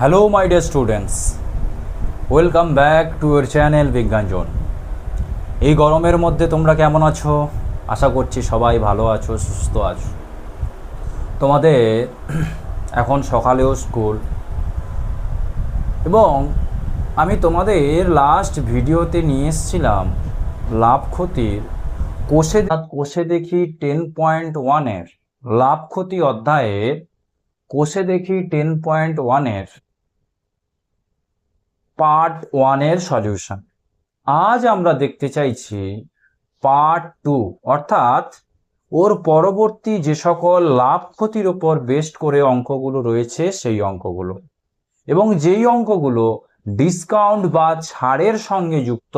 Hello my dear students, welcome back to your channel বিজ্ঞান zone. এই গরমের মধ্যে তোমরা কেমন আছো? আশা করছি সবাই ভালো আছো, সুস্থ আছো। তোমাদের এখন সকালেও স্কুল, এবং আমি তোমাদের লাস্ট ভিডিওতে নিয়ে এসেছিলাম লাভ ক্ষতির কোষে দেখি 10.1-এর লাভ ক্ষতি অধ্যায়ের কোষে দেখি 10.1-এর পার্ট 1-এর সলিউশন। আজ আমরা দেখতে চাইছি পার্ট 2, অর্থাৎ ওর পরবর্তী যে সকল লাভ ক্ষতির ওপর বেস্ট করে অঙ্কগুলো রয়েছে সেই অঙ্কগুলো, এবং যেই অঙ্কগুলো ডিসকাউন্ট বা ছাড়ের সঙ্গে যুক্ত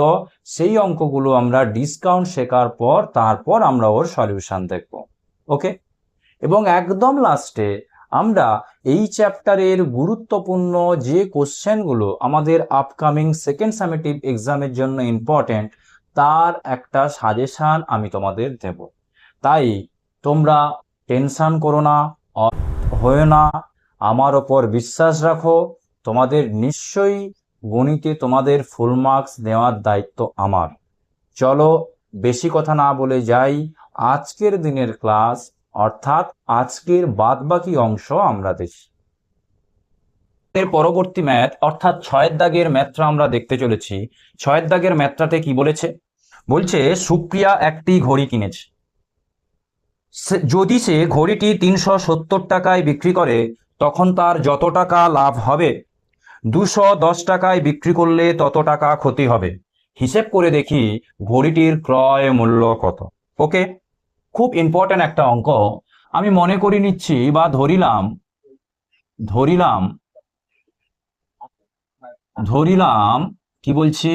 সেই অঙ্কগুলো আমরা ডিসকাউন্ট শেখার পর তারপর আমরা ওর সলিউশন দেখব। ওকে, এবং একদম লাস্টে আমরা এই চ্যাপ্টারের গুরুত্বপূর্ণ যে কোশ্চেনগুলো আমাদের আপকামিং সেকেন্ড সামেটিভ এক্সামের জন্য ইম্পর্টেন্ট তার একটা সাজেশান আমি তোমাদের দেব। তাই তোমরা টেনশন করো না, হয়ে না, আমার ওপর বিশ্বাস রাখো। তোমাদের নিশ্চয়ই গণিতে তোমাদের ফুল মার্কস দেওয়ার দায়িত্ব আমার। চলো বেশি কথা না বলে যাই আজকের দিনের ক্লাস, অর্থাৎ আজকের বাদবাকি অংশ আমরা দেখি। এর পরবর্তী ম্যাথ অর্থাৎ 6 দাগের ম্যাথটা আমরা দেখতে চলেছি। 6 দাগের ম্যাথটাতে কি বলেছে? বলছে সুপ্রিয়া একটি ঘড়ি কিনেছে। যদি সে ঘড়িটি 370 টাকায় বিক্রি করে তখন তার যত টাকা লাভ হবে। 210 টাকায় বিক্রি করলে তত টাকা ক্ষতি হবে। হিসেব করে দেখি ঘড়িটির ক্রয় মূল্য কত। ওকে, খুব ইম্পর্টেন্ট একটা অঙ্ক। আমি মনে করি নিচ্ছি বা ধরিলাম কি বলছি,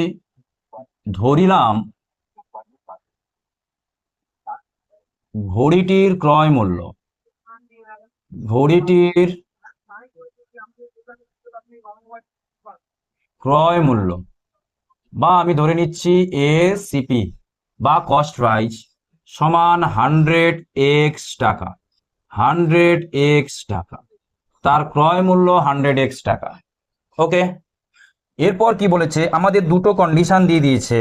ধরিলাম ঘড়িটির ক্রয় মূল্য, ঘড়িটির ক্রয় মূল্য, বা আমি ধরে নিচ্ছি এসিপি বা কস্ট প্রাইস সমান 100x টাকা। 100x টাকা, তার ক্রয় মূল্য 100x টাকা। ওকে, এরপর কি বলেছে? আমাদের দুটো কন্ডিশন দিয়ে দিয়েছে।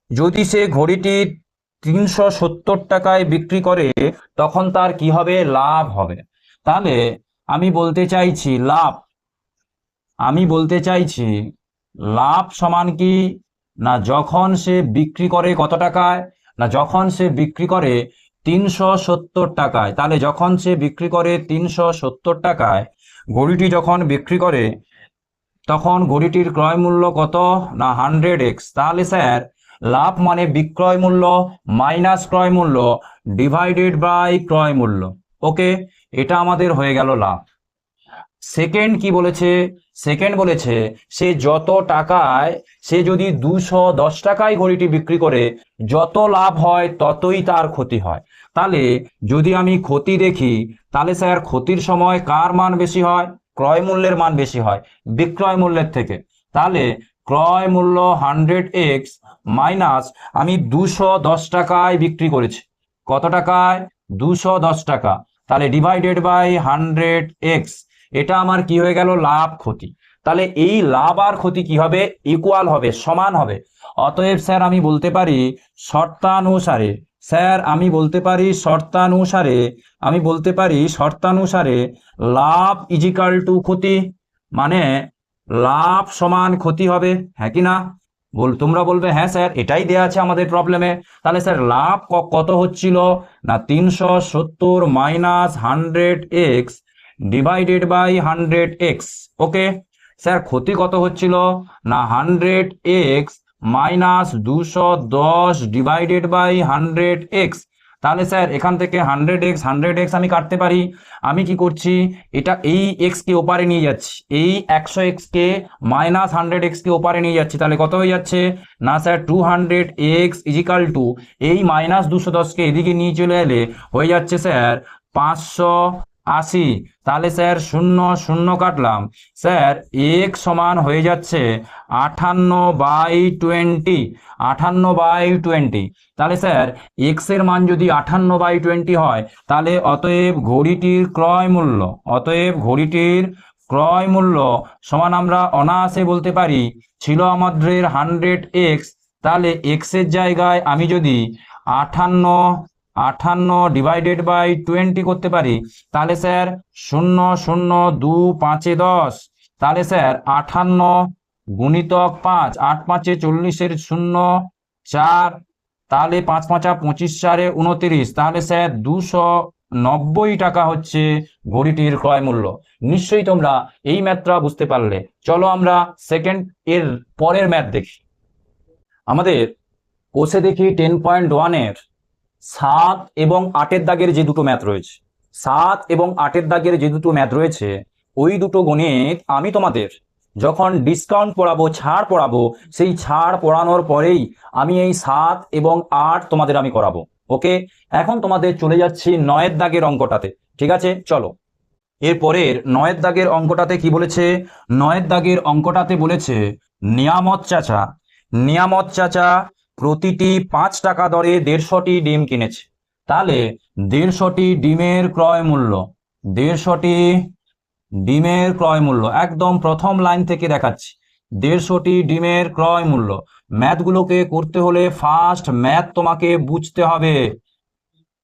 যদি সে ঘড়িটি 370 টাকায় বিক্রি করে তখন তার কি হবে? লাভ হবে। তাহলে আমি বলতে চাইছি লাভ সমান কি না, যখন সে বিক্রি করে কত টাকায়, না যখন সে বিক্রি করে 370 টাকায়। তাহলে যখন সে বিক্রি করে 370 টাকায়, ঘড়িটি যখন বিক্রি করে তখন ঘড়িটির ক্রয় মূল্য কত? না 100x। তাহলে স্যার লাভ মানে বিক্রয় মূল্য মাইনাস ক্রয় মূল্য ডিভাইডেড বাই ক্রয় মূল্য। ওকে, এটা আমাদের হয়ে গেল লাভ। সেকেন্ড কি বলেছে? সেকেন্ড বলেছে সে যত টাকায়, সে যদি 210 টাকায় ঘড়িটি বিক্রি করে যত লাভ হয় ততই তার ক্ষতি হয়। তাহলে যদি আমি ক্ষতি দেখি তাহলে স্যার ক্ষতির সময় কার মান বেশি হয়? ক্রয় মূল্যের মান বেশি হয় বিক্রয় মূল্যের থেকে। তাহলে ক্রয় মূল্য 100x মাইনাস আমি 210 টাকায় বিক্রি করেছি। কত টাকায়? 210 টাকা। তাহলে ডিভাইডেড বাই 100x, এটা আমার কি হয়ে গেল? লাভ ক্ষতি। তাহলে এই লাভ আর ক্ষতি কি হবে? ইকুয়াল হবে, সমান হবে। অতএব স্যার আমি বলতে পারি শর্তানুসারে লাভ ইজিক্যাল টু ক্ষতি, মানে লাভ সমান ক্ষতি হবে। হ্যাঁ কি না? তোমরা বলবে হ্যাঁ স্যার, এটাই দেয়া আছে আমাদের প্রবলেমে। তাহলে স্যার লাভ কত হচ্ছিল? না 370 minus 100x divided by 100x। Okay sir, ক্ষতি কত হচ্ছিল? না 100x minus 210 divided by 100x। তাহলে স্যার এখান থেকে 100x আমি কাটতে পারি। আমি কি করছি? এটা এই x কে ওপারে নিয়ে যাচ্ছি, এই 100x কে মাইনাস 100x কে ওপারে নিয়ে যাচ্ছি। তাহলে কত হয়ে যাচ্ছে? না স্যার 200x ইজিক্যাল টু এই মাইনাস 210 কে এদিকে নিয়ে চলে এলে হয়ে যাচ্ছে স্যার 580। তাহলে স্যার 0 0 কাটলাম। স্যার x সমান হয়ে যাচ্ছে 58/20। 58/20। তাহলে স্যার x এর মান যদি 58/20 হয় তাহলে অতএব ঘড়িটির ক্রয় মূল্য ক্রয় মূল্য সমান আমরা অনায়াসে বলতে পারি ছিল আমাদের 100x, তাহলে x এর জায়গায় আমি যদি 58 করতে পারি, তাহলে স্যার 0, 0, 2, 5 10, তাহলে স্যার 58 গুণিতক 5, 8 5 40, 0, 4, তাহলে 5 5 25, 4 29, তাহলে স্যার 290 টাকা হচ্ছে ঘড়িটির ক্রয় মূল্য। নিশ্চয়ই তোমরা এই ম্যাথটা বুঝতে পারলে। চলো আমরা সেকেন্ড এর পরের ম্যাথ দেখি। আমাদের কোষে দেখি 10.1 এর 7 এবং 8 দাগের যে দুটো ম্যাথ রয়েছে, 7 এবং 8 দাগের যে দুটো ম্যাথ রয়েছে, ওই দুটো গণিত আমি তোমাদের যখন ডিসকাউন্ট পড়াবো, ছাড় পড়াবো, সেই ছাড় পড়ানোর পরেই আমি এই 7 এবং 8 তোমাদের আমি করাবো। ওকে, এখন তোমাদের চলে যাচ্ছি 9 দাগের অঙ্কটাতে। ঠিক আছে, চলো। এরপরের 9 দাগের অঙ্কটাতে কি বলেছে? 9 দাগের অঙ্কটাতে বলেছে নিয়ামত চাচা প্রতিটি 5 টাকা দরে 150টি ডিম কিনেছে। তাহলে 150টি ডিমের ক্রয় মূল্য, 150টি ডিমের ক্রয় মূল্য একদম প্রথম লাইন থেকে দেখাচ্ছি। 150টি ডিমের ক্রয় মূল্য। ম্যাথগুলোকে করতে হলে ফার্স্ট ম্যাথ তোমাকে বুঝতে হবে,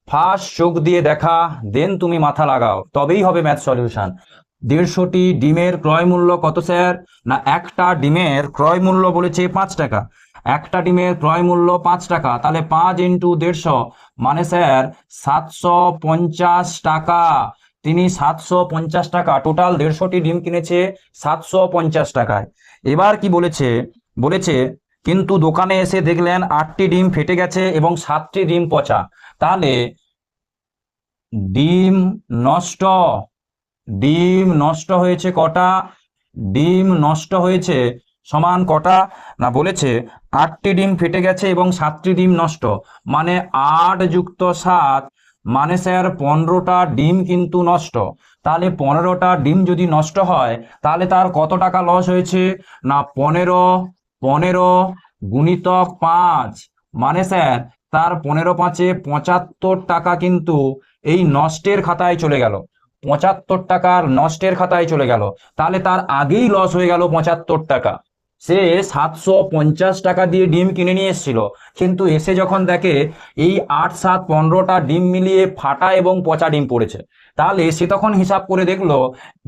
ফার্স্ট চোখ দিয়ে দেখা, দেন তুমি মাথা লাগাও, তবেই হবে ম্যাথ সলিউশন। 150টি ডিমের ক্রয় মূল্য কত স্যার? না, একটা ডিমের ক্রয় মূল্য বলেছে 5 টাকা। একটা ডিমের ক্রয় মূল্য 5 টাকা, তাহলে 5 × 150 মানে স্যার 750 টাকা। তিনি 750 টাকা, টোটাল 150টি ডিম কিনেছে 750 টাকায়। এবার কি বলেছে? বলেছে কিন্তু দোকানে এসে দেখলেন 8টি ডিম ফেটে গেছে এবং 7টি ডিম পচা। তাহলে ডিম নষ্ট হয়েছে কটা? ডিম নষ্ট হয়েছে সমান কটা? না, বলেছে 8টি ডিম ফেটে গেছে এবং 7টি ডিম নষ্ট, মানে 8 + 7 মানে স্যার 15টা ডিম কিন্তু নষ্ট। তাহলে 15টা ডিম যদি নষ্ট হয়, তাহলে তার কত টাকা লস হয়েছে? না, 15 গুণিতক 5 মানে স্যার তার 15 5 75 টাকা কিন্তু এই নষ্টের খাতায় চলে গেল। 75 টাকার নষ্টের খাতায় চলে গেল। তাহলে তার আগেই লস হয়ে গেল 75 টাকা। সে 750 টাকা দিয়ে ডিম কিনে নিয়ে এসেছিল, কিন্তু এসে যখন দেখে এই 8 7 15টা ডিম মিলিয়ে ফাটা এবং পচা ডিম পড়েছে, তাহলে সে তখন হিসাব করে দেখলো,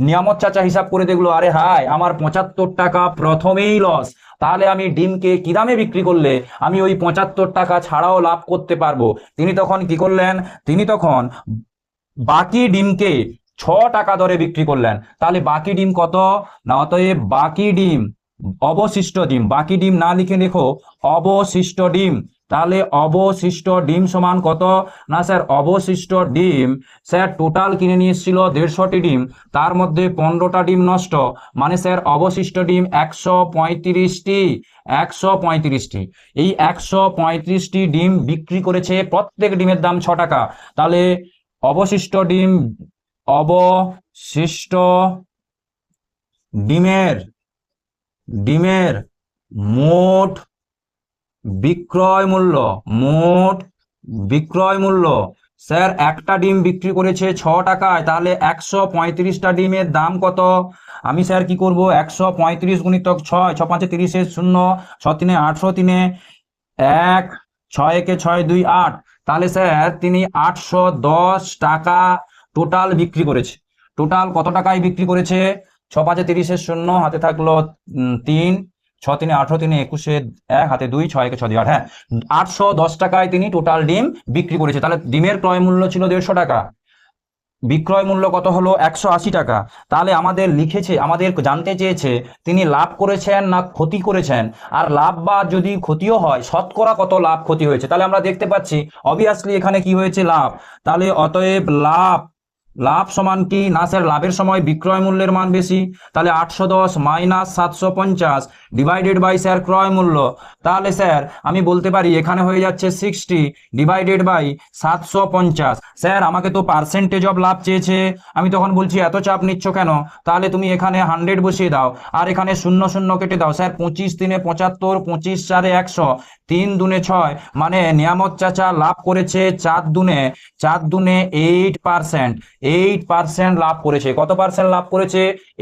নিয়ামত চাচা হিসাব করে দেখলো, আরে হায়, আমার 75 টাকা প্রথমেই লস। তাহলে আমি ডিমকে কি দামে বিক্রি করলে আমি ওই 75 টাকা ছাড়াও লাভ করতে পারবো? তিনি তখন কি করলেন? তিনি তখন বাকি ডিমকে 6 টাকা দরে বিক্রি করলেন। তাহলে বাকি ডিম কত? না, অতএব বাকি ডিম, অবশিষ্ট ডিম, বাকি ডিম না লিখে লেখো অবশিষ্ট ডিম। তাহলে অবশিষ্ট ডিম সমান কত? না স্যার, অবশিষ্ট ডিম স্যার টোটাল কিনে নিয়ে এসেছিল 150টি ডিম, তার মধ্যে 15টা ডিম নষ্ট, মানে স্যার অবশিষ্ট ডিম 135টি। 135টি, এই 135টি ডিম বিক্রি করেছে, প্রত্যেক ডিমের দাম 6 টাকা। তাহলে অবশিষ্ট ডিমের মোট বিক্রয় মূল্য স্যার, একটা ডিম বিক্রি করেছে 6 টাকায়, তাহলে 135টা ডিমের দাম কত? আমি স্যার কি করব? 135 গুণিতক 6, 6 5 30, 0, 6 3 18, 3 1, 6 1 6 2 8, তাহলে স্যার তিনি 810 টাকা টোটাল বিক্রি করেছে। টোটাল কত টাকায় বিক্রি করেছে? 6 5 30, 0, হাতে থাকলো 3, 6 3 18, 3 21, 1, হাতে 2, 6 1 6 2 8, হ্যাঁ 810 টাকায় তিনি টোটাল ডিম বিক্রি করেছে। তাহলে ডিমের ক্রয় মূল্য ছিল 150 টাকা, বিক্রয় মূল্য কত হলো? 180 টাকা। তাহলে আমাদের জানতে চেয়েছে তিনি লাভ করেছেন না ক্ষতি করেছেন, আর লাভ বা যদি ক্ষতিও হয় শতকরা কত লাভ ক্ষতি হয়েছে। তাহলে আমরা দেখতে পাচ্ছি অবভিয়াসলি এখানে কি হয়েছে? লাভ। তাহলে অতএব লাভ সমান কি? না স্যার, লাভের সময় বিক্রয় মূল্যের মান বেশি, তাহলে 810 মাইনাস 750 ডিভাইডেড বাই স্যার ক্রয় মূল্য। তাহলে স্যার আমি বলতে পারি এখানে হয়ে যাচ্ছে 60 ডিভাইডেড বাই 750। স্যার আমাকে তো পার্সেন্টেজ অফ লাভ চেয়েছে, আমি তখন বলছি এত চাপ নিচ্ছ কেন? তাহলে তুমি এখানে 100 বসিয়ে দাও, আর এখানে 0 0 কেটে দাও। স্যার 25 3 75, 25 4 100, 3 2 6, মানে নিয়ামত চাচা লাভ করেছে 4 2 8%। 8% লাভ করেছে। কত পার্সেন্ট লাভ করেছে?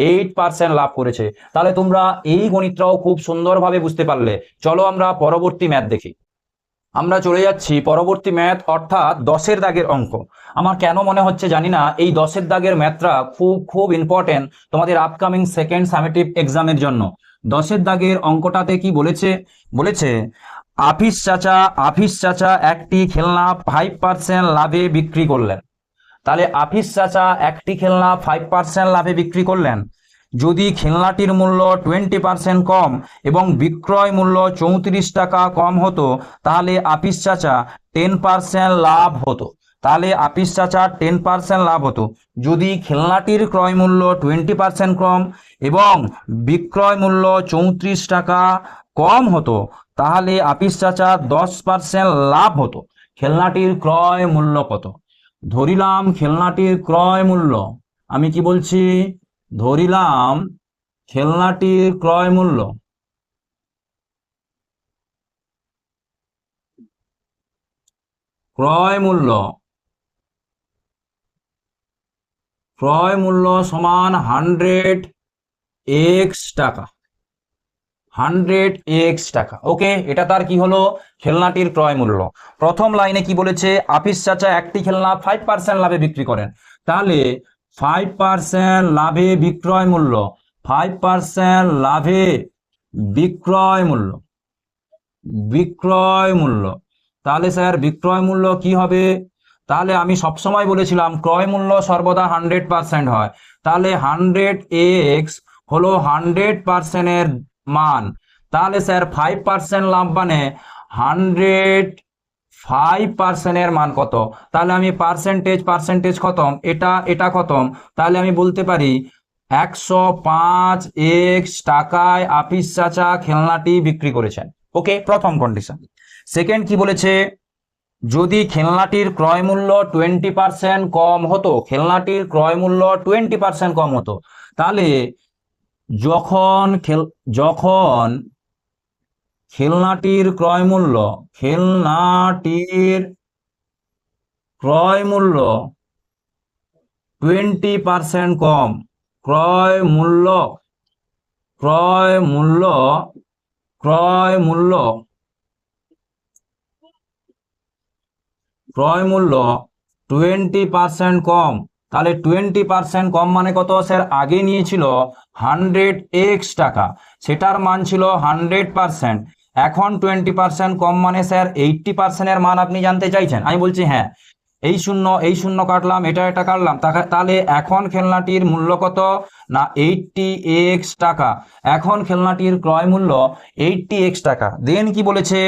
8% লাভ করেছে। তাহলে তোমরা এই গণিতটাও খুব সুন্দরভাবে বুঝতে পারলে। চলো আমরা পরবর্তী ম্যাথ দেখি। আমরা চলে যাচ্ছি পরবর্তী ম্যাথ, অর্থাৎ 10-এর দাগের অঙ্ক। আমার কেন মনে হচ্ছে জানি না এই 10-এর দাগের ম্যাথটা খুব খুব ইম্পর্টেন্ট তোমাদের আপকামিং সেকেন্ড সামেটিভ এক্সামের জন্য। 10-এর দাগের অঙ্কটাতে কি বলেছে? বলেছে আফিস চাচা একটি খেলনা 5% লাভে বিক্রি করলেন। তাহলে আফিস চাচা একটি খেলনা 5% লাভে বিক্রি করলেন। যদি খেলনাটির মূল্য 20% কম এবং বিক্রয় মূল্য 34 টাকা কম হতো, তাহলে আফিস চাচা 10% লাভ হতো। তাহলে আফিস চাচা 10% লাভ হতো। যদি খেলনাটির ক্রয় মূল্য 20% কম এবং বিক্রয় মূল্য 34 টাকা কম হতো, তাহলে আফিস চাচা 10% লাভ হতো। খেলনাটির ক্রয় মূল্য কত? ধরিলাম খেলনাটির ক্রয় মূল্য, আমি কি বলছি? ধরিলাম খেলনাটির ক্রয় মূল্য সমান 100x টাকা। 100x টাকা। ওকে, এটা তার কি হলো? খেলনাটির ক্রয় মূল্য। প্রথম লাইনে কি বলেছে? আফিস চাচা একটি খেলনা 5% লাভে বিক্রি করেন। তাহলে 5% লাভে বিক্রয় মূল্য, 5% লাভে বিক্রয় মূল্য, তাহলে স্যার বিক্রয় মূল্য কি হবে? তাহলে আমি সবসময় বলেছিলাম ক্রয় মূল্য সর্বদা 100% হয়। তাহলে 100x হলো 100%-এর মান। তাহলে স্যার 5% লাভ মানে 105%-এর মান কত? তাহলে আমি পার্সেন্টেজ খতম, এটা খতম। তাহলে আমি বলতে পারি 105x টাকায় আফিস চাচা খেলনাটি বিক্রি করেছেন। ওকে, প্রথম কন্ডিশন। সেকেন্ড কি বলেছে? যদি খেলনাটির ক্রয় মূল্য 20% কম হতো, খেলনাটির ক্রয় মূল্য 20% কম হতো, তাহলে যখন খেলনাটির ক্রয় মূল্য 20% কম, ক্রয় মূল্য 20% কম, তাহলে 20% কম মানে কত স্যার? আগে নিয়েছিল 100x টাকা, সেটার মান ছিল 100%। এখন 20% কম মানে স্যার 80%-এর মান আপনি জানতে চাইছেন? আমি বলছি হ্যাঁ। এই শূন্য কাটলাম, এটা কাটলাম, তাহলে এখন খেলনাটির মূল্য কত? না 80x টাকা। এখন খেলনাটির ক্রয় মূল্য 80x টাকা। দেন কি বলেছে?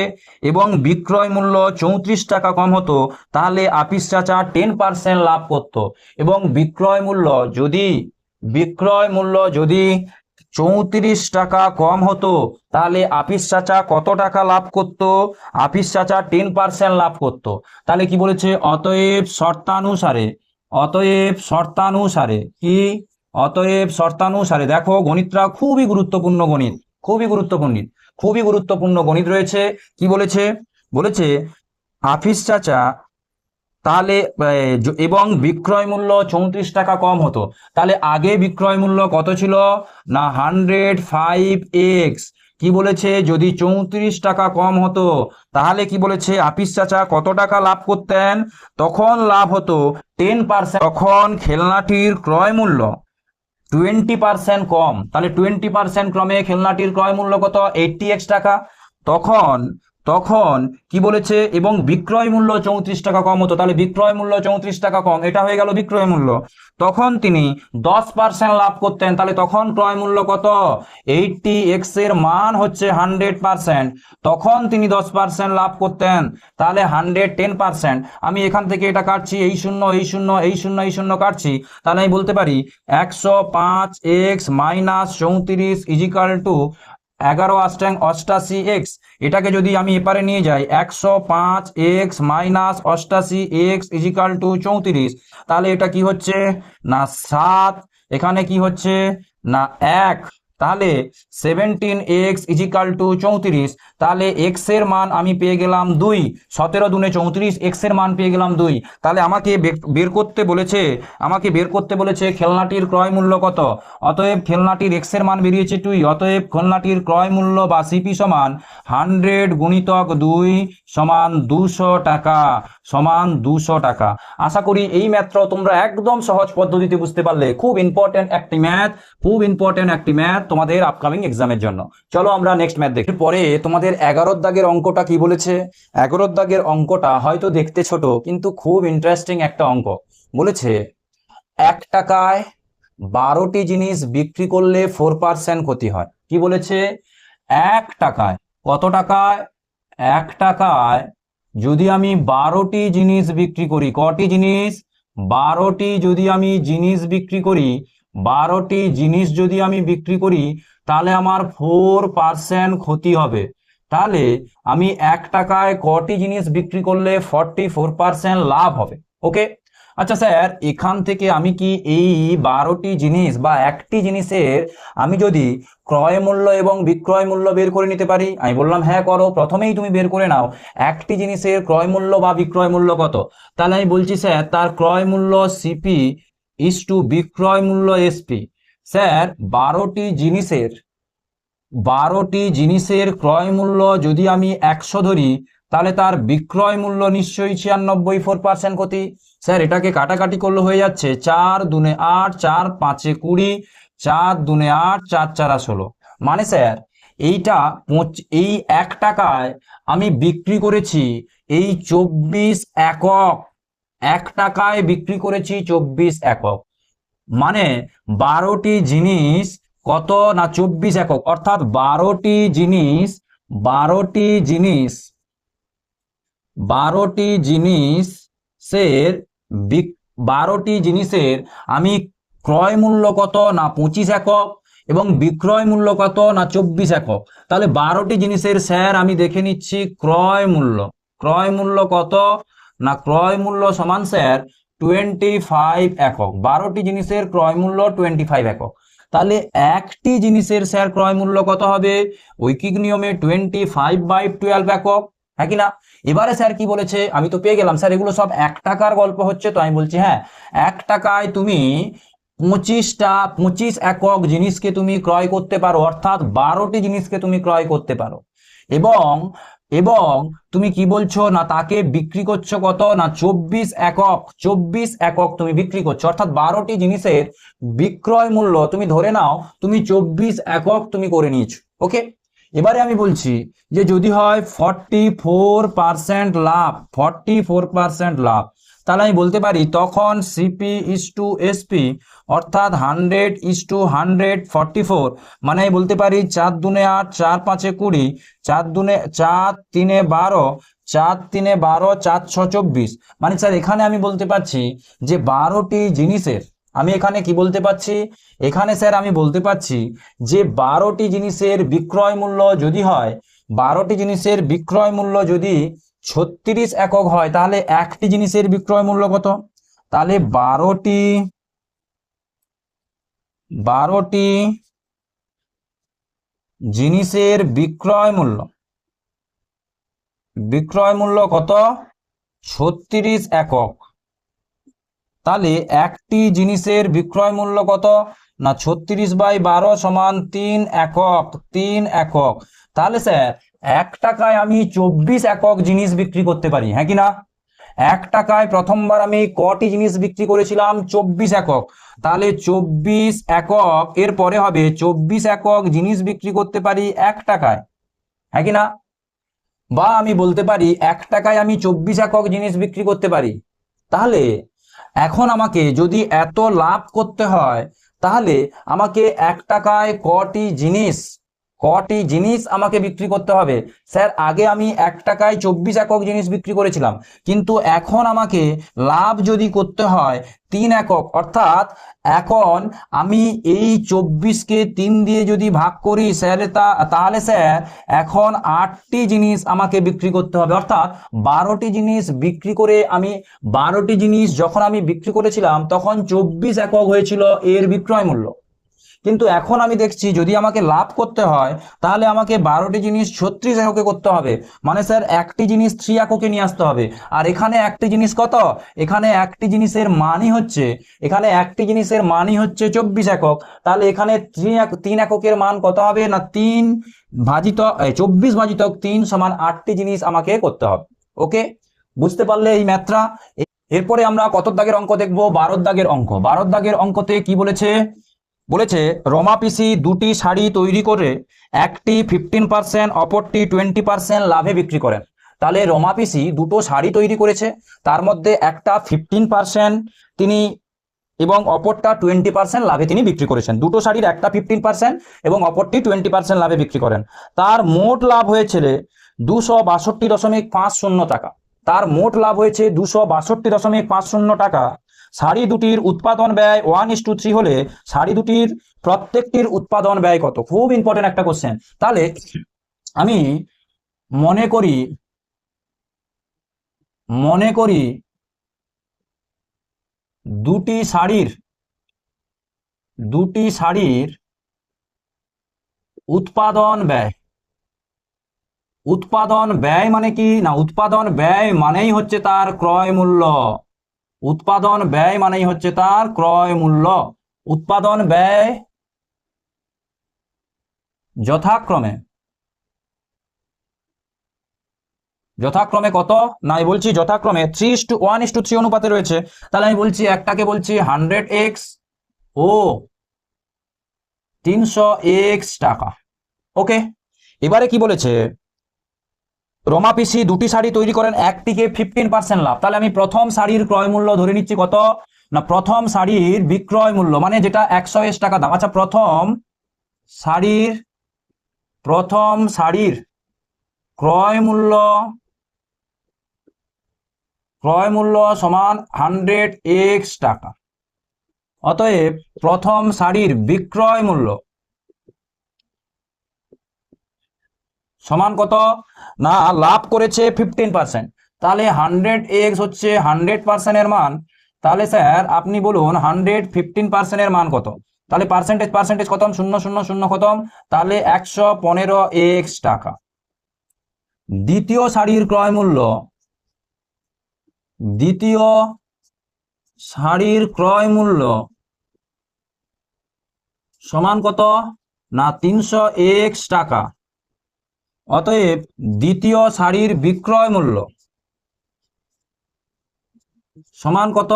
এবং বিক্রয় মূল্য 34 টাকা কম হতো, তাহলে আফিস চাচা 10% লাভ করত। এবং বিক্রয় মূল্য যদি 34 টাকা কম হতো, তাহলে আফিস চাচা কত টাকা লাভ করত? আফিস চাচা 10% লাভ করত। তাহলে কি বলেছে? অতএব শর্তানুসারে দেখো গণিতটা খুবই গুরুত্বপূর্ণ গণিত রয়েছে। কি বলেছে? বলেছে আফিস চাচা তাহলে এবং বিক্রয় মূল্য 34 টাকা কম হতো। তাহলে আগে বিক্রয় মূল্য কত ছিল? না 105x। কি বলেছে? যদি 34 টাকা কম হতো, তাহলে কি বলেছে? আফিস চাচা কত টাকা লাভ করতেন? তখন লাভ হতো 10%। তখন খেলনাটির ক্রয় মূল্য 20% কম, তাহলে 20% কমে খেলনাটির ক্রয় মূল্য কত? 80x টাকা। তখন কি বলেছে? এবং বিক্রয় মূল্য 34 টাকা কম হতো, তাহলে বিক্রয় মূল্য 34 টাকা কম, এটা হয়ে গেল বিক্রয় মূল্য। তখন তিনি 10% লাভ করতেন, তাহলে তখন ক্রয় মূল্য কত? 80x এর মান হচ্ছে 100%, তখন তিনি 10% লাভ করতেন, তাহলে 110%। আমি এখান থেকে এটা কাটছি, এই শূন্য কাটছি, তাহলে আমি বলতে পারি 105x মাইনাস 34 ইজিক্যাল টু 11 এটাকে যদি আমি এপারে নিয়ে যাই 105x minus 88x is equal two 34, তাহলে এটা কি হচ্ছে? না 7, এখানে কি হচ্ছে? না 1, তাহলে 17x ইজিক্যাল টু 34, তাহলে x এর মান আমি পেয়ে গেলাম 2, 17 দুনে 34, x এর মান পেয়ে গেলাম 2। তাহলে আমাকে বের করতে বলেছে খেলনাটির ক্রয় মূল্য কত। অতএব খেলনাটির x এর মান বেরিয়েছে 2, অতএব খেলনাটির ক্রয় মূল্য বা সিপি সমান 100 গুণিতক 2 সমান 200 টাকা, সমান 200 টাকা। আশা করি এই ম্যাথটাও তোমরা একদম সহজ পদ্ধতিতে বুঝতে পারলে। খুব ইম্পর্টেন্ট একটি ম্যাথ তোমাদের আপকামিং এক্সামের জন্য। চলো আমরা নেক্সট ম্যাথ দেখি। পরে তোমাদের 11 দাগের অঙ্কটা কি বলেছে। 11 দাগের অঙ্কটা হয়তো দেখতে ছোট, কিন্তু খুব ইন্টারেস্টিং একটা অঙ্ক। বলেছে 1 টাকায় 12টি জিনিস বিক্রি করলে 4% ক্ষতি হয়। কি বলেছে? 1 টাকায়, কত টাকায়? 1 টাকায় যদি আমি 12টি জিনিস বিক্রি করি, কটি জিনিস? 12টি যদি আমি জিনিস বিক্রি করি, 12টি জিনিস যদি আমি বিক্রি করি, তাহলে আমার 4% ক্ষতি হবে। তাহলে আমি 1 টাকায় কটি জিনিস বিক্রি করলে 44% লাভ হবে। ওকে, আচ্ছা স্যার, এখান থেকে আমি কি এই 12টি জিনিস বা একটি জিনিসের আমি যদি ক্রয় মূল্য এবং বিক্রয় মূল্য বের করে নিতে পারি? আমি বললাম হ্যাঁ করো। প্রথমেই তুমি বের করে নাও একটি জিনিসের ক্রয় মূল্য বা বিক্রয় মূল্য কত। তাহলে আমি বলছি স্যার তার ক্রয় মূল্য সিপি ইস টু বিক্রয় মূল্য এসপি। স্যার 12টি জিনিসের ক্রয় মূল্য যদি আমি 100 ধরি, তাহলে তার বিক্রয় মূল্য নিশ্চয়ই 96, 4% ক্ষতি। স্যার এটাকে কাটাকাটি করলে হয়ে যাচ্ছে 4 দুনে 8, 4 5 20, 4 দুনে 8, 4 4 16। মানে স্যার এইটা এই 1 টাকায় আমি বিক্রি করেছি এই 24 একক। 1 টাকায় বিক্রি করেছি 24 একক, মানে 12টি জিনিস কত না 24 একক, অর্থাৎ 12টি জিনিসের আমি ক্রয় মূল্য কত না 25 একক এবং বিক্রয় মূল্য কত না 24 একক। তাহলে 12টি জিনিসের স্যার আমি দেখে নিচ্ছি ক্রয় মূল্য কত না ক্রয় মূল্য সমান স্যার 25 একক। 12টি জিনিসের ক্রয় মূল্য 25 একক। তাহলে একটি জিনিসের স্যার ক্রয় মূল্য কত হবে? ঐকিক নিয়মে 25/12 একক, হ্যাঁ কি না? এবারে স্যার কি বলেছে, আমি তো পেয়ে গেলাম স্যার এগুলো সব 1 টাকার গল্প হচ্ছে, তো আমি বলছি হ্যাঁ 1 টাকায় তুমি 25 একক জিনিসকে তুমি ক্রয় করতে পারো, অর্থাৎ 12টি জিনিসকে তুমি ক্রয় করতে পারো। এবং তুমি কি বলছো না তাকে বিক্রি করছো কত না 24 একক তুমি বিক্রি করছো, অর্থাৎ 12টি জিনিসের বিক্রয় মূল্য তুমি ধরে নাও তুমি 24 একক তুমি করে নিয়েছো। ওকে, এবারে আমি বলছি যে যদি হয় 44% লাভ, 44% লাভ, তাহলে আমি বলতে পারি তখন সিপি ইস টু এসপি, অর্থাৎ 100:100 মানে আমি বলতে পারি 4 দুনে 8, 4 5 20, 4 3 12, 4 3 12, 4 6 24। মানে স্যার এখানে আমি বলতে পারছি যে 12টি জিনিসের আমি এখানে কি বলতে পারছি, এখানে স্যার আমি বলতে পারছি যে 12টি জিনিসের বিক্রয় মূল্য যদি হয়, 12টি জিনিসের বিক্রয় মূল্য যদি 36 একক হয়, তাহলে একটি জিনিসের বিক্রয় মূল্য কত? তাহলে 12টি জিনিসের বিক্রয় মূল্য কত? 36 একক। তাহলে একটি জিনিসের বিক্রয় মূল্য কত না 36/12 সমান 3 একক, 3 একক। তাহলে স্যার 1 টাকায় আমি 24 একক জিনিস বিক্রি করতে পারি, হ্যাঁ কি না? 1 টাকায় প্রথমবার আমি কটি জিনিস বিক্রি করেছিলাম? 24 একক। তাহলে 24 একক এর পরে হবে 24 একক জিনিস বিক্রি করতে পারি 1 টাকায়, হ্যাঁ কি না? বা আমি বলতে পারি 1 টাকায় আমি 24 একক জিনিস বিক্রি করতে পারি। তাহলে এখন আমাকে যদি এত লাভ করতে হয়, তাহলে আমাকে 1 টাকায় কটি জিনিস আমাকে বিক্রি করতে হবে? স্যার আগে আমি 1 টাকায় 24 একক জিনিস বিক্রি করেছিলাম, কিন্তু এখন আমাকে লাভ যদি করতে হয় 3 একক, অর্থাৎ এখন আমি এই 24কে 3 দিয়ে যদি ভাগ করি স্যার তাহলে স্যার এখন 8টি জিনিস আমাকে বিক্রি করতে হবে, অর্থাৎ 12টি জিনিস বিক্রি করে আমি 12টি জিনিস যখন আমি বিক্রি করেছিলাম তখন 24 একক হয়েছিল এর বিক্রয় মূল্য। কিন্তু এখন আমি দেখছি যদি আমাকে লাভ করতে হয় তাহলে আমাকে 12টি জিনিস 36 এককে করতে হবে, মানে স্যার একটি জিনিস 3 এককে নিয়ে আসতে হবে। আর এখানে একটি জিনিস কত, এখানে একটি জিনিসের মানই হচ্ছে, এখানে একটি জিনিসের মানই হচ্ছে 24 একক। তাহলে এখানে 3 এককের মান কত হবে না 3 ভাজিত 24 ভাজিতক 3 সমান 8টি জিনিস আমাকে করতে হবে। ওকে, বুঝতে পারলে এই ম্যাথটা? এরপরে আমরা কত দাগের অঙ্ক দেখবো? 12 দাগের অঙ্ক। 12 দাগের অঙ্কতে কি বলেছে? বলেছে রমা পিসি দুটি শাড়ি তৈরি করে একটি 15% অপরটি 20% লাভে বিক্রি করেন। তাহলে রমা পিসি দুটো শাড়ি তৈরি করেছে, তার মধ্যে একটা 15% তিনি এবং অপরটা 20% লাভে তিনি বিক্রি করেছেন। দুটো শাড়ির একটা 15% এবং অপরটি 20% লাভে বিক্রি করেন। তার মোট লাভ হয়েছিল 262.50 টাকা। তার মোট লাভ হয়েছে 262.50 টাকা। শাড়ি দুটির উৎপাদন ব্যয় 1:3 হলে শাড়ি দুটির প্রত্যেকটির উৎপাদন ব্যয় কত? খুব ইম্পর্টেন্ট একটা কোশ্চেন। তাহলে আমি মনে করি দুটি শাড়ির উৎপাদন ব্যয় মানে কি না, উৎপাদন ব্যয় মানেই হচ্ছে তার ক্রয় মূল্য। উৎপাদন ব্যয় মানেই হচ্ছে তার ক্রয় মূল্য। উৎপাদন ব্যয় যথাক্রমে কত না, আমি বলছি যথাক্রমে 3:1:3 অনুপাতে রয়েছে। তাহলে আমি বলছি একটাকে বলছি 100x ও 300x টাকা। ওকে, এবারে কি বলেছে? রমা পিসি দুটি শাড়ি তৈরি করেন, একটিকে 15% লাভ। তাহলে আমি প্রথম শাড়ির ক্রয় মূল্য ধরে নিচ্ছি কত না, প্রথম শাড়ির বিক্রয় মূল্য মানে যেটা 100 টাকা দাম। আচ্ছা, প্রথম শাড়ির ক্রয় মূল্য সমান 100x টাকা। অতএব প্রথম শাড়ির বিক্রয় মূল্য সমান কত না, লাভ করেছে 15%। তাহলে 100x হচ্ছে 100% এর মান। তাহলে স্যার আপনি বলুন 115% এর মান কত? তাহলে পার্সেন্টেজ কত? 0.00 কত? তাহলে 115x টাকা। দ্বিতীয় শাড়ির ক্রয় মূল্য সমান কত না 300x টাকা। অতএব দ্বিতীয় শাড়ির বিক্রয় মূল্য সমান কত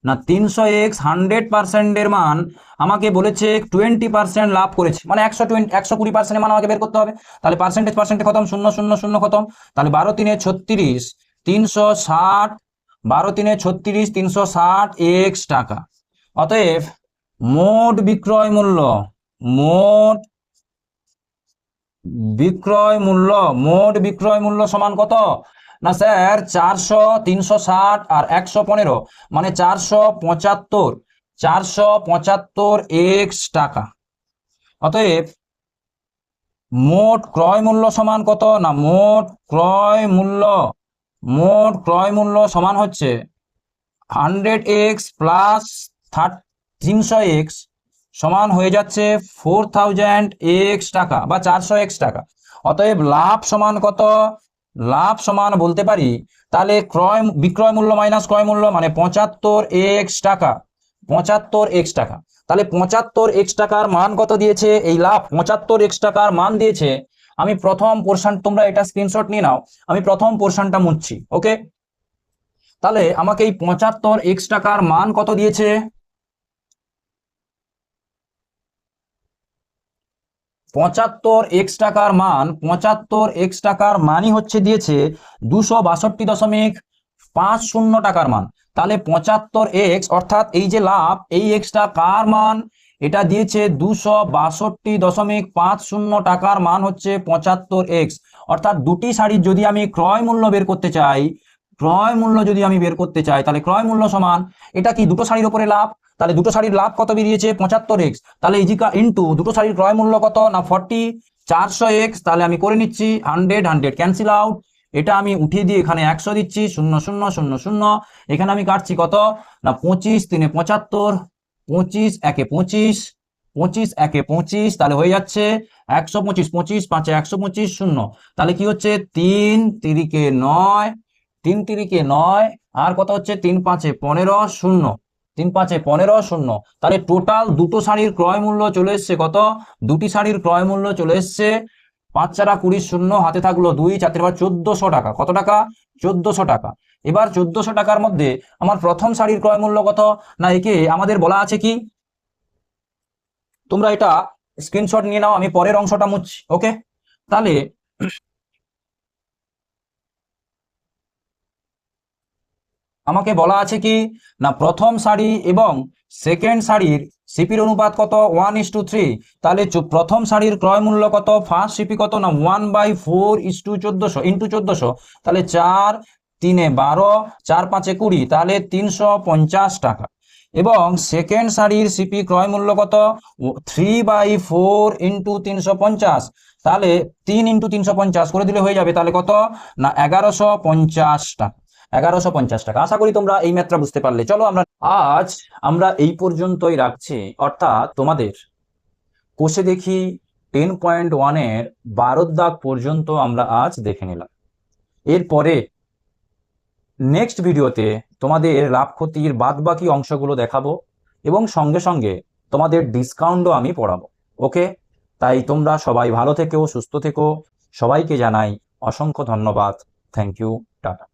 না 300x। 100% এর মান আমাকে বলেছে 20% লাভ করেছে, মানে 120% মান আমাকে বের করতে হবে। তাহলে পার্সেন্টেজ কত? 0.00 কত? তাহলে 12 3 36, 360, 12 3 36, 360x টাকা। অতএব মোট বিক্রয় মূল্য সমান কত না স্যার 400, 360 আর 115 মানে 475x টাকা। অতএব মোট ক্রয় মূল্য সমান কত না, মোট ক্রয় মূল্য সমান হচ্ছে 100x প্লাস 300x সমান হয়ে যাচ্ছে 4000x টাকা বা 400x টাকা। অতএব লাভ সমান কত? লাভ সমান বলতে পারি তাহলে বিক্রয় মূল্য মাইনাস ক্রয় মূল্য মানে 75x টাকা। 75x টাকা। তাহলে 75x টাকার মান কত দিয়েছে? এই লাভ 75x টাকার মান দিয়েছে। আমি প্রথম পোর্শন, তোমরা এটা স্ক্রিনশট নিয়ে নাও, আমি প্রথম পোর্শনটা মুছছি। ওকে, তাহলে আমাকে এই 75x টাকার মান কত দিয়েছে? 75x টাকার মান, 75x টাকার মানই হচ্ছে দিয়েছে 262.50 টাকার মান। তাহলে 75x অর্থাৎ এই যে লাভ, এই এক্সটা কার মান? এটা দিয়েছে 262.50 টাকার মান হচ্ছে 75x। অর্থাৎ দুটি শাড়ির যদি আমি ক্রয় মূল্য বের করতে চাই, তাহলে ক্রয় মূল্য সমান এটা কি দুটো শাড়ির উপরে লাভ, তাহলে দুটো শাড়ির লাভ কত বেরিয়েছে? 75x। তাহলে ইজিকা ইন্টু দুটো শাড়ির ক্রয় মূল্য কত না 40, 400x। তাহলে আমি করে নিচ্ছি 100 ক্যান্সেল আউট, এটা আমি উঠিয়ে দিয়ে এখানে 100 দিচ্ছি, 0000। এখানে আমি কাটছি কত না 25 3 75, 25 1 25, 25 একে 25, তাহলে হয়ে যাচ্ছে 125, 25 5 125 শূন্য, তাহলে কি হচ্ছে 3 তিরিকে 9, 3 তিরিকে 9, আর কত হচ্ছে 3 5 15 শূন্য, 3 5 15 শূন্য, তাহলে টোটাল দুটো শাড়ির ক্রয় মূল্য চলে এসছে কত, দুটি শাড়ির ক্রয় মূল্য চলে এসছে 5 4 20 শূন্য, হাতে থাকলো 2, 4 বার 1400 টাকা। কত টাকা? 1400 টাকা। এবার 1400 টাকার মধ্যে আমার প্রথম শাড়ির ক্রয় মূল্য কত, না একে আমাদের বলা আছে কি, তোমরা এটা স্ক্রিনশট নিয়ে নাও, আমি পরের অংশটা মুছছি। ওকে, তাহলে আমাকে বলা আছে কি, না প্রথম শাড়ি এবং সেকেন্ড শাড়ির সিপির অনুপাত কত, 1:3, তাহলে প্রথম শাড়ির ক্রয় মূল্য কত, ফার্স্ট সিপি কত, না 1/4 ইন্টু 1400, তাহলে 4 3 12, 4 5 20, তাহলে 350 টাকা। এবং সেকেন্ড শাড়ির সিপি ক্রয় মূল্য কত, 3/4 ইন্টু 350, তাহলে 3 ইন্টু 350 করে দিলে হয়ে যাবে, তাহলে কত, না 1150 টাকা। 1150 টাকা। আশা করি তোমরা এই ম্যাথটা বুঝতে পারলে। চলো আজ আমরা এই পর্যন্তই রাখছি, অর্থাৎ তোমাদের কোষে দেখি 10.1 এর 12 দাগ পর্যন্ত আমরা আজ দেখে নিলাম। এরপরে নেক্সট ভিডিওতে তোমাদের লাভ ক্ষতির বাদবাকি অংশগুলো দেখাবো এবং সঙ্গে সঙ্গে তোমাদের ডিসকাউন্টও আমি পড়াবো। ওকে, তাই তোমরা সবাই ভালো থেকো, সুস্থ থেকো, সবাইকে জানাই অসংখ্য ধন্যবাদ। Thank you, tata.